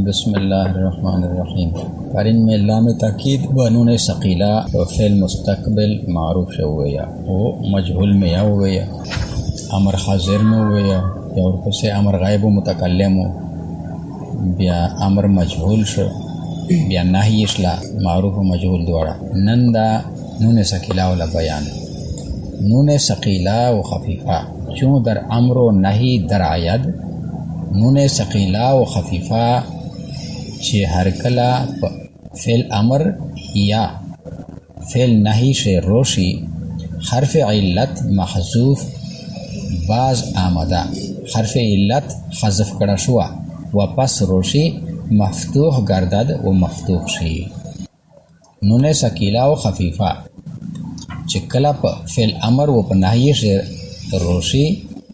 بسم الله الرحمن الرحیم. قرین میں لام تاکید بنون ثقیلہ و فعل مستقبل معروف شویا و مجهول میں ہویا امر حاضر میں ہویا یا ورپسې سے امر غائب و متکلم بیا امر مجهول شو بیا نهی اشلا معروف و مجهول دواړه. نن دا نون ثقیلہ ولا بیان. نون ثقیلہ و خفیفہ چون در امر و نهی در آید. نون ثقیلہ و خفیفہ چې هر کله فعل امر یا فعل نهی سے روشی حرف علت محذوف باز آمده حرف علت حذف کړه شو و پس روشی مفتوح گردد و مفتوح شي. نون ثقیلہ و خفیفہ چې کله فعل امر و په نهی سے روشی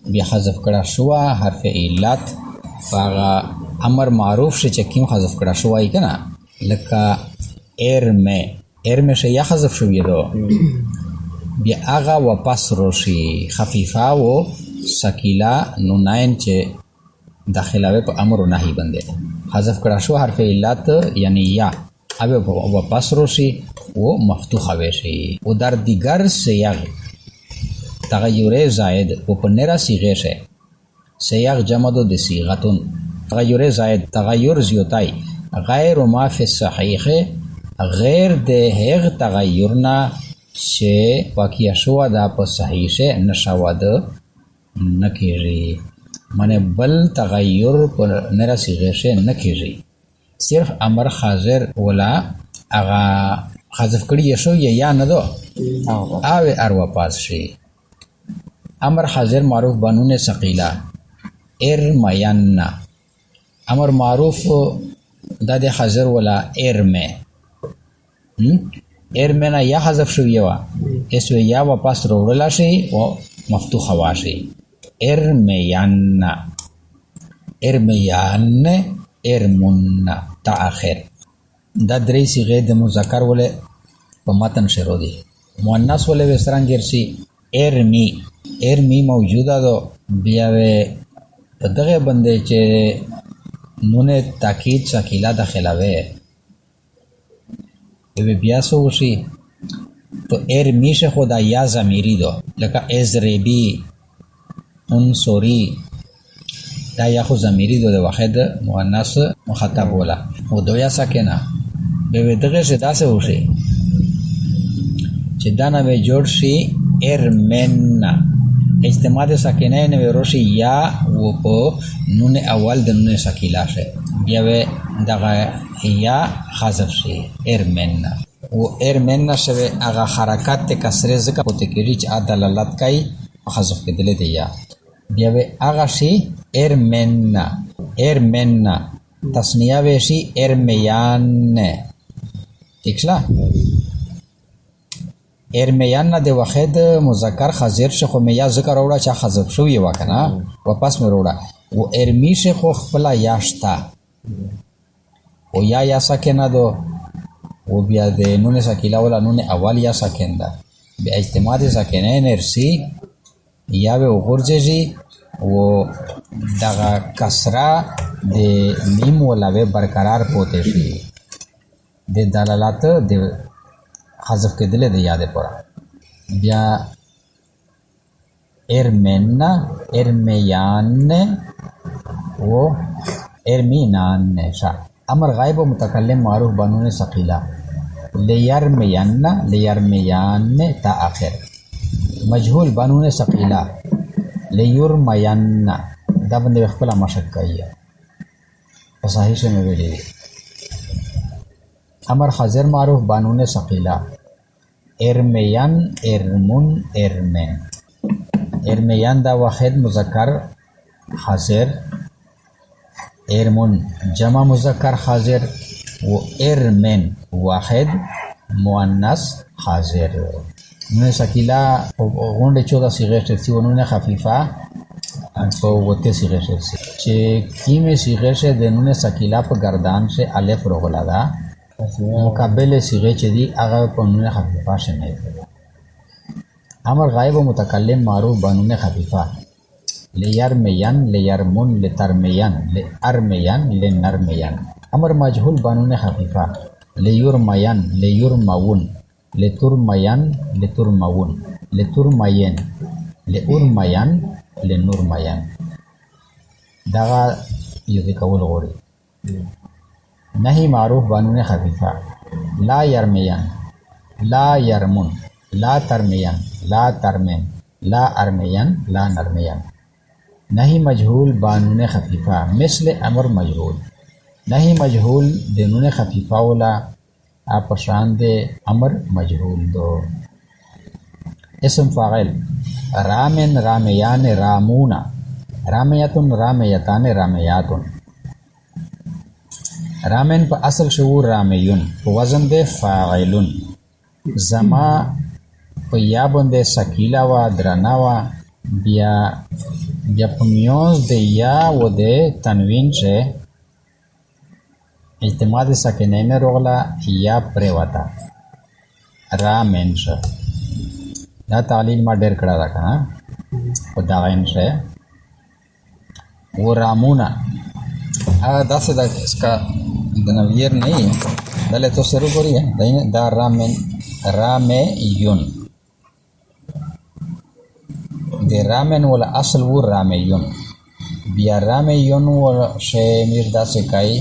بیا حذف کړه شو حرف علت فاغا امر معروف سے چکیم حذف کړه شوی کنه لکه ارمه سے یا حذف شوی دو بیا آغا واپس روشی خفیفہ و ثقیلہ نونائن چې داخلاوی په امر و نهی بنده حذف کړه شو حرف علت یعنی یا اب واپس روشی و مفتوح ویشی و در دیگر سیاغ تغییر زائد و پنیرا سیغه سے سیاغ جمع دو صیغتون تغیر زائد تغیر زیوتای غیر ما فی الصحیح غیر ده هغ تغیرنا چې واقع شو دا په صحیح سے نشوا ده نکیږي معنی بل تغیر پر نرا صیغه سے نکیږي صرف امر حاضر ولا اغا حذف کړی شو یا نه دو او اروا پاس شي. امر حاضر معروف بنون ثقیلہ ارمین امر معروف دا د حاضر ولا ارمنا یا حذف شوی و اسو یا واپس روړل شي او مفتوح وا شي. ارمین ارمن تاخر دا درې صيغه د مذکر ول په متن شروع دي. مؤنث ول وسرنګر شي ارمی موجوده دو بیا په دغه باندې چې نون تاکید ثقیلہ داخلاوی بیا سو وشي تو ارمی سے خدا یا ضمیری دو لکه ازربی انصری دا یا خو ضمیری دو د واحد مؤنث مخاطب ولا او دو یا ساکنه به دغه شدا سه وشي چې دا نه جوړ شي ارمنا اجتماع د ساکنه نه وروشي یا و په نون اول د نون ثقیلہ سے بیا دغه یا حذف شي ارمنا و ارمنا شوی هغه حرکت کسره ځکه پته کېږي چې دلالت کوي حذف کېدل دی یا بیا هغه شي ارمنا تسنیه وشي ارمیان ٹھیک ارمیان د واحد مذکر حاضر شخو میا ذکر اوړه چا حذف شو یو کنه واپس مې وروړه و ارمی شخو خپل یاشتا او یا ساکنه دو و بیا د نون ثقیلہ ولا نون اول یا ساکنه بیا اجتماع د ساکنه نرسی یا به غرزجی و دغه کسره د میم ولا به برقرار پوته شي د دلالت د حذف کېدل د یاد پورا بیا ارمنا ارمیان و ارمینان شا. امر غائب و متکلم معروف بنون ثقیلہ لیرمیان تا آخر. مجهول بنون ثقیلہ لیرمین دا بندے خپل مشق کوي صحیح سے میں ویلی. امر حاضر معروف بنون ثقیلہ ارمیان ارمن ارمن. ارمیان دا واحد مذکر حاضر ارمن جمع مذکر حاضر و ارمن واحد مؤنث حاضر. نون ثقیلہ غونډه 14 صيغه شرطي و نون خفیفہ په وته صيغه شرطي چې کیمه صيغه شه د نون ثقیلہ په گردان سے الف رغلا دا مقابل صيغه چې دی هغه په نون خفیفہ شنه. امر غائب و متکلم معروف بنون خفیفہ लियरमियन लियरमुन लितरमियन लिअरमियन लिनरमियन। अमर मजहूल बानून खफीफा लियुरमयन लियुरमउन लितुरमयन लितुरमउन लितुरमयन लिउरमयन लिनुरमयन। दगा युद्ध कबूल गोरी। नहीं मारूफ बानून खफीफा ला यरमियन ला यरमुन ला तरमियन ला तरमिन ला अरमियन ला नरमियन। नहीं मजहूल बानून खफीफा मिसल अमर मजहूल। नहीं मजहूल दिनून खफीफा वाला आप शान दे अमर मजहूल दो। इसम फ़ाइल रामिन रामियान रामूना रामियतुन रामियतान रामियातुन। रामिन पर असल शऊर रामियुन वज़न दे फ़ाइलुन। ज़मा पर या बंदे सकीला व द्रना व बिया पुमियोंस दे या व दे तनवीन से इज्तिमाद सकिनैन रोगला या प्रेवता रामेन से दा तालील मा डेर कड़ा रखा वो दागैन से वो रामूना दस इसका नवीर नहीं दले तो शुरू करी है दा रामेन रामे युन दे रामेन वाला असल वो रामे युन बिया रामे युन वाला शे मिर्दा से काई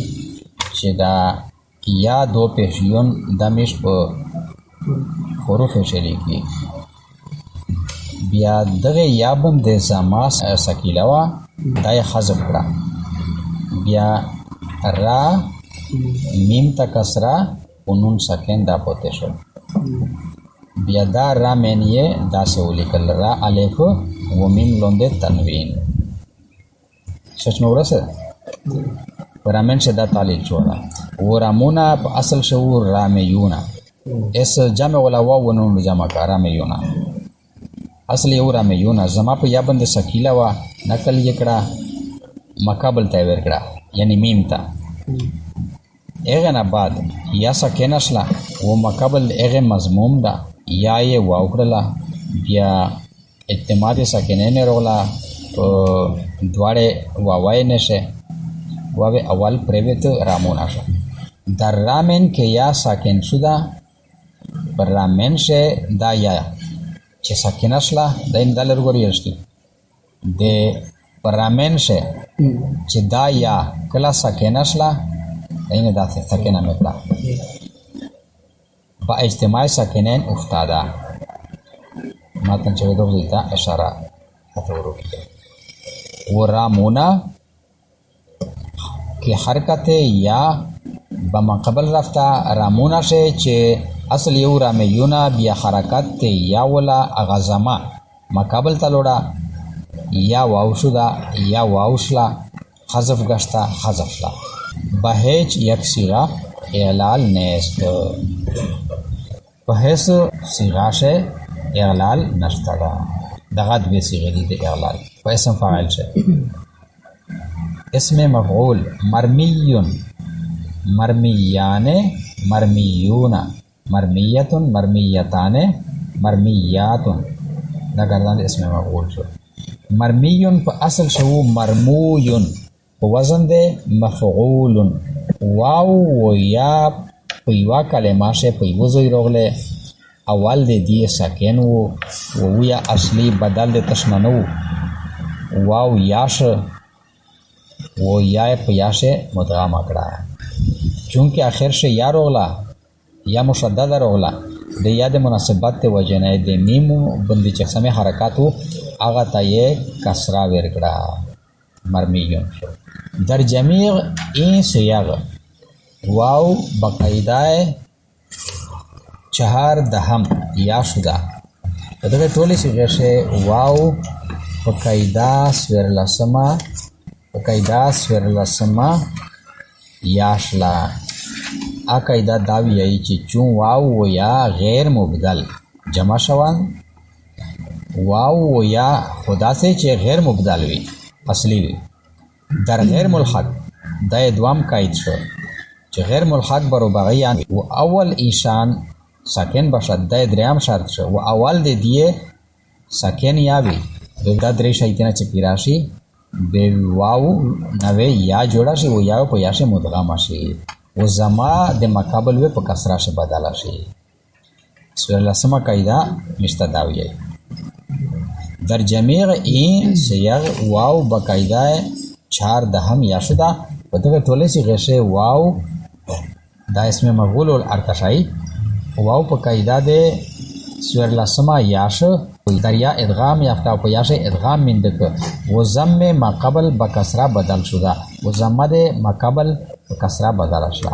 शेदा या दो पेश युन दमिश पर हरूफ शरीकी बिया दगे याबन दे ज़मा सकीलावा दाय खज़फ करा बिया रा मीम तकसरा उनुन सकें दा पोते शो बिया दा रा मेनिये दा से उलिकल रा अलिफ वो मीम लोंदे तनवीन सच में उरस रामेन से दा तालील छोड़ा वो रामूना असल से वो रामेयूना इस जमे वाला वो नून जमा का रामेयूना असली वो रामेयूना जमा पे या बंदे सकीला वा नकल ये कड़ा मकाबल तैवेर कड़ा यानी मीम था एगे ना बाद या सकेन असला वो मकाबल एगे मजमूम दा या ये वाउकड़ला बिया इत्तेमाद सकेने ने रोला तो द्वारे वावाए ने से वावे अवल प्रेवित रामूना शा दर रामेन के या साकिन शुदा पर रामेन से दा या चे साकिन असला दा इन दालर गोरी यस्ती दे पर रामेन से चे दा या कला साकिन असला दा इन दा से साकिन अमेकला बा इज्तिमाई साकिनें उफ्तादा मातन चवे दो जीता इशारा हथौड़ो की वो रामूना कि हरकत या बमकबल रफ्ता रामूना से चे असल यू रामेयूना बिया हरकत या वला अगज़मा मकबल तलोड़ा या वाउशुदा या वाउशला खज़फ गश्ता खज़फला बहेज यक सिगा एलाल नेस्त बहेस सिगा से एलाल नश्तरा दगाद बे सिगरी दे एलाल वैसम फ़ाइल से इसमें मफ़ऊल मरमियुन मरमियाने मरमियूना मरमियतुन मरमियताने मरमियातुन नगरदान इसमें मफ़ऊल शो मरमियुन पर असल शो मरमूयुन वज़न दे मफ़ऊलुन वाव वो या पीवा कलेमा से पीवुज़ोई रोगले अवल दे दिए सकेन वो या असली बदल दे तस्मनो वाव याश वो या पिया से मुदगाम आकड़ा है चूँकि आखिर से या रोगला या मुशद्दद रोगला दे याद मुनासिबत ते वजह दे मीम बंदी चक्समे हरकत हो आगा ताये कसरा वेरकड़ा मरमियुन दर जमीग ई सियाग वाव बकायदाए चहार दहम या शुदा तो टोली सिगे से वाव बकायदा स्वेरलसमा कायदा स्वेरलसमा याशला आकायदा दावी आई ची चूँ वाव वो या गैर मुबदल जमा शवान वाव वो या खुदा से चे गैर मुबदल वी असली वी दर गैर मुल्हक दाय द्वाम कायद शो चे गैर मुल्हक बरो बगैयान वो अवल ईशान सकेन बशद दाय द्रियाम शर्त शो वो अवल दे दिए सकेन यावी دا درې شایتونه چې پیراشي د واو نوې یا جوړه شي او یا په یا شي مدغم شي و زما د مقابل و په کسره شي بدل شي. سوره لسمه قاعده مستداویه در جمیع این سیغ واو بقاعده 4 دهم یا شده په دغه ټوله سي غشه واو دا اسم مفعول الارتشای واو په قاعده د سوره لسمه یاش در یا ادغام یافته په یاش ادغام مندک و ضم ما قبل بکسره بدل شده و ضم د ما قبل بکسره بدل شده.